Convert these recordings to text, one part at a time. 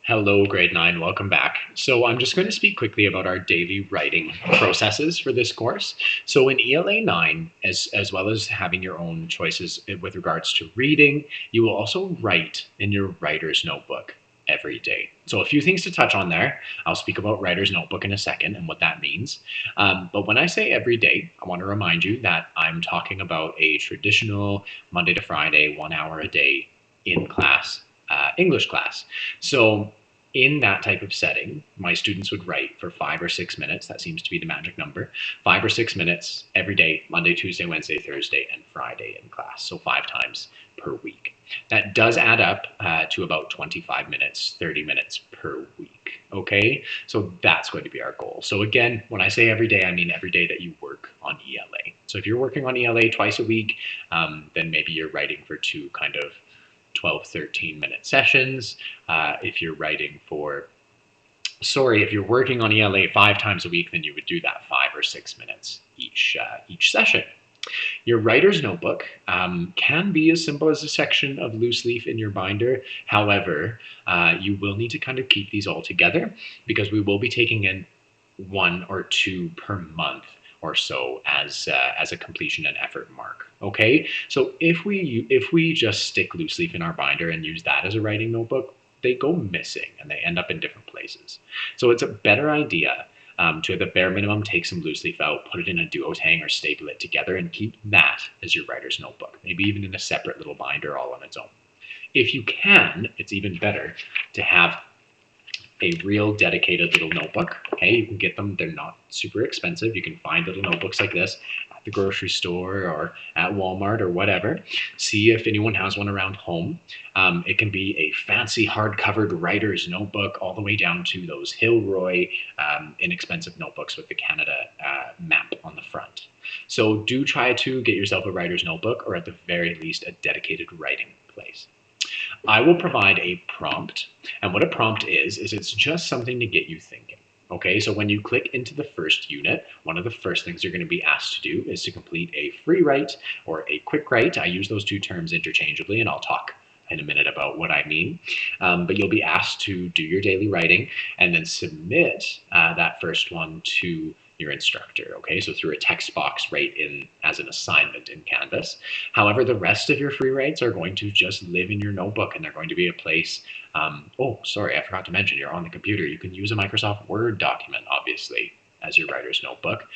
Hello, grade 9, welcome back. So I'm just going to speak quickly about our daily writing processes for this course. So in ELA 9, as well as having your own choices with regards to reading, you will also write in your writer's notebook every day. So a few things to touch on there. I'll speak about writer's notebook in a second and what that means. But when I say every day, I want to remind you that I'm talking about a traditional Monday to Friday, 1 hour a day in class, English class. So in that type of setting, my students would write for 5 or 6 minutes. That seems to be the magic number. 5 or 6 minutes every day, Monday, Tuesday, Wednesday, Thursday, and Friday in class. So 5 times per week. That does add up to about 25 minutes, 30 minutes per week. Okay, so that's going to be our goal. So again, when I say every day, I mean every day that you work on ELA. So if you're working on ELA twice a week, then maybe you're writing for two kind of 12, 13-minute sessions. If you're working on ELA 5 times a week, then you would do that 5 or 6 minutes each session. Your writer's notebook can be as simple as a section of loose leaf in your binder. However, you will need to kind of keep these all together because we will be taking in 1 or 2 per month or so as a completion and effort mark. Okay, so if we just stick loose leaf in our binder and use that as a writing notebook, they go missing and they end up in different places. So it's a better idea to at the bare minimum take some loose leaf out, put it in a duotang or staple it together and keep that as your writer's notebook, maybe even in a separate little binder all on its own. If you can, it's even better to have a real dedicated little notebook. Okay, you can get them. They're not super expensive. You can find little notebooks like this at the grocery store or at Walmart or whatever. See if anyone has one around home. It can be a fancy hard-covered writer's notebook all the way down to those Hilroy inexpensive notebooks with the Canada map on the front. So do try to get yourself a writer's notebook or at the very least a dedicated writing place. I will provide a prompt, and what a prompt is it's just something to get you thinking. Okay, so when you click into the first unit, one of the first things you're going to be asked to do is to complete a free write or a quick write. I use those two terms interchangeably, and I'll talk in a minute about what I mean. But you'll be asked to do your daily writing and then submit that first one to your instructor, okay? So through a text box right in as an assignment in Canvas. However, the rest of your free writes are going to just live in your notebook and they're going to be a place, oh, sorry, I forgot to mention, you're on the computer. You can use a Microsoft Word document, obviously, as your writer's notebook.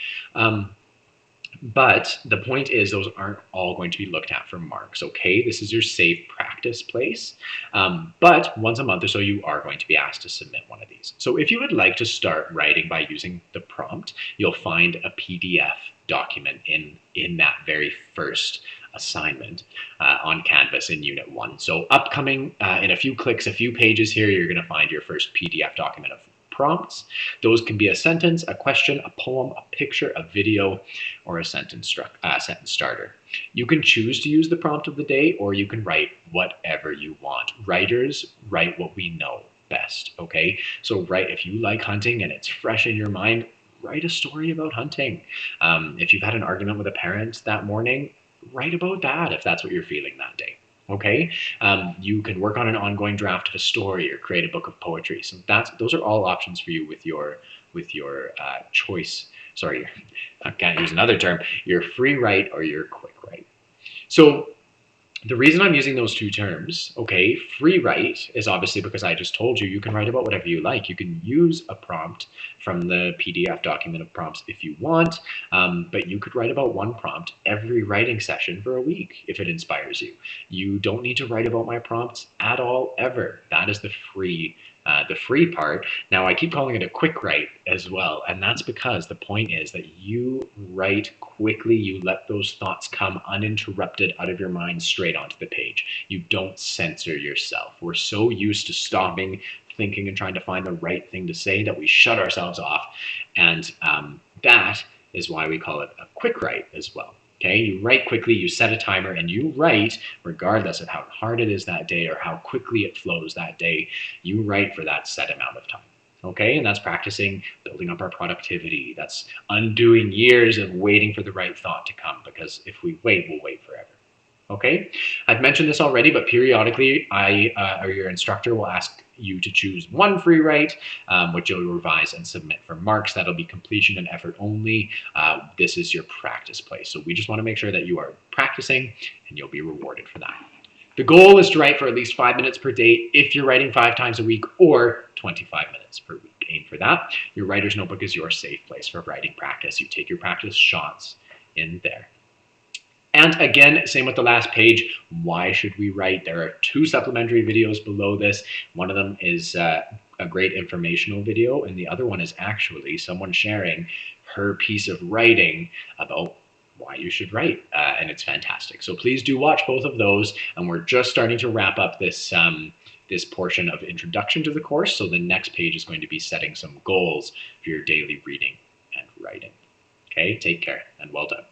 But the point is those aren't all going to be looked at for marks, okay? This is your safe practice place. But once a month or so, you are going to be asked to submit one of these. So if you would like to start writing by using the prompt, you'll find a PDF document in that very first assignment on Canvas in Unit 1. So upcoming, in a few clicks, a few pages here, you're going to find your first PDF document of prompts. Those can be a sentence, a question, a poem, a picture, a video, or a sentence starter. You can choose to use the prompt of the day, or you can write whatever you want. Writers write what we know best, okay? So write, if you like hunting and it's fresh in your mind, write a story about hunting. If you've had an argument with a parent that morning, write about that if that's what you're feeling that day. Okay, you can work on an ongoing draft of a story or create a book of poetry. So those are all options for you with your choice. Sorry, I can't use another term. Your free write or your quick write. So the reason I'm using those two terms, okay, free write is obviously because I just told you you can write about whatever you like. You can use a prompt from the PDF document of prompts if you want, but you could write about one prompt every writing session for a week if it inspires you. You don't need to write about my prompts at all, ever. That is the free part. Now I keep calling it a quick write as well, and that's because the point is that you write quickly. You let those thoughts come uninterrupted out of your mind straight onto the page. You don't censor yourself. We're so used to stopping, thinking, and trying to find the right thing to say that we shut ourselves off, and that is why we call it a quick write as well. Okay, you write quickly, you set a timer, and you write regardless of how hard it is that day or how quickly it flows that day. You write for that set amount of time. Okay, and that's practicing building up our productivity. That's undoing years of waiting for the right thought to come, because if we wait, we'll wait forever. Okay, I've mentioned this already, but periodically or your instructor will ask you to choose one free write, which you'll revise and submit for marks. That'll be completion and effort only. This is your practice place. So we just want to make sure that you are practicing, and you'll be rewarded for that. The goal is to write for at least 5 minutes per day if you're writing 5 times a week, or 25 minutes per week. Aim for that. Your writer's notebook is your safe place for writing practice. You take your practice shots in there. And again, same with the last page. Why should we write? There are 2 supplementary videos below this. One of them is a great informational video, and the other one is actually someone sharing her piece of writing about why you should write, and it's fantastic. So please do watch both of those, and we're just starting to wrap up this this portion of introduction to the course. So the next page is going to be setting some goals for your daily reading and writing. Okay, take care and well done.